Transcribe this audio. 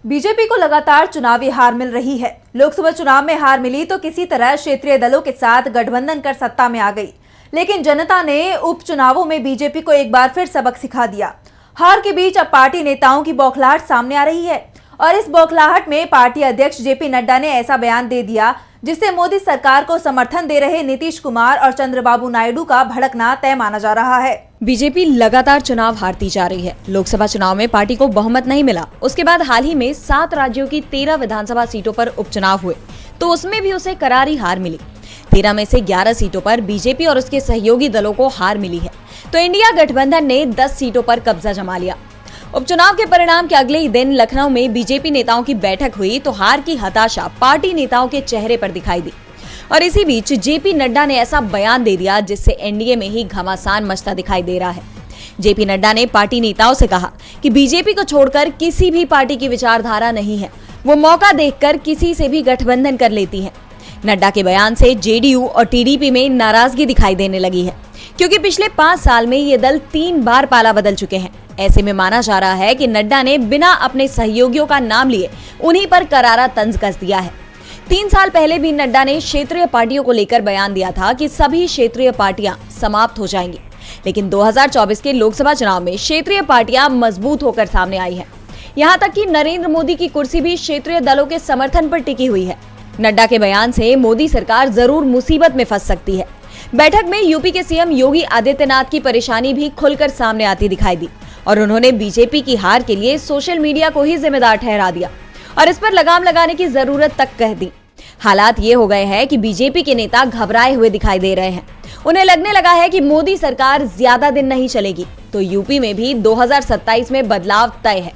BJP को लगातार चुनावी हार मिल रही है। लोकसभा चुनाव में हार मिली तो किसी तरह क्षेत्रीय दलों के साथ गठबंधन कर सत्ता में आ गई, लेकिन जनता ने उपचुनावों में बीजेपी को एक बार फिर सबक सिखा दिया। हार के बीच अब पार्टी नेताओं की बौखलाहट सामने आ रही है और इस बौखलाहट में पार्टी अध्यक्ष जेपी नड्डा ने ऐसा बयान दे दिया जिससे मोदी सरकार को समर्थन दे रहे नीतीश कुमार और चंद्रबाबू नायडू का भड़कना तय माना जा रहा है। बीजेपी लगातार चुनाव हारती जा रही है। लोकसभा चुनाव में पार्टी को बहुमत नहीं मिला। उसके बाद हाल ही में 7 राज्यों की 13 विधानसभा सीटों पर उपचुनाव हुए तो उसमें भी उसे करारी हार मिली। 13 में से 11 सीटों पर बीजेपी और उसके सहयोगी दलों को हार मिली है तो इंडिया गठबंधन ने 10 सीटों पर कब्जा जमा लिया। उपचुनाव के परिणाम के अगले ही दिन लखनऊ में बीजेपी नेताओं की बैठक हुई तो हार की हताशा पार्टी नेताओं के चेहरे पर दिखाई दी और इसी बीच जेपी नड्डा ने ऐसा बयान दे दिया जिससे एनडीए में ही घमासान मचता दिखाई दे रहा है। जेपी नड्डा ने पार्टी नेताओं से कहा कि बीजेपी को छोड़कर किसी भी पार्टी की विचारधारा नहीं है, वो मौका देखकर किसी से भी गठबंधन कर लेती है। नड्डा के बयान से जेडीयू और टीडीपी में नाराजगी दिखाई देने लगी है क्योंकि पिछले 5 साल में ये दल 3 बार पाला बदल चुके हैं। ऐसे में माना जा रहा है कि नड्डा ने बिना अपने सहयोगियों का नाम लिए उन्हीं पर करारा तंज कस दिया है। 3 साल पहले भी नड्डा ने क्षेत्रीय पार्टियों को लेकर बयान दिया था कि सभी क्षेत्रीय पार्टियां समाप्त हो जाएंगी, लेकिन 2024 के लोकसभा चुनाव में क्षेत्रीय पार्टियां मजबूत होकर सामने आई है। यहां तक कि नरेंद्र मोदी की कुर्सी भी क्षेत्रीय दलों के समर्थन पर टिकी हुई है। नड्डा के बयान से मोदी सरकार जरूर मुसीबत में फंस सकती है। बैठक में यूपी के सीएम योगी आदित्यनाथ की परेशानी भी खुलकर सामने आती दिखाई दी और उन्होंने बीजेपी की हार के लिए सोशल मीडिया को ही जिम्मेदार ठहरा दिया और इस पर लगाम लगाने की जरूरत तक कह दी। हालात ये हो गए हैं कि बीजेपी के नेता घबराए हुए दिखाई दे रहे हैं। उन्हें लगने लगा है कि मोदी सरकार ज्यादा दिन नहीं चलेगी तो यूपी में भी 2027 में बदलाव तय है।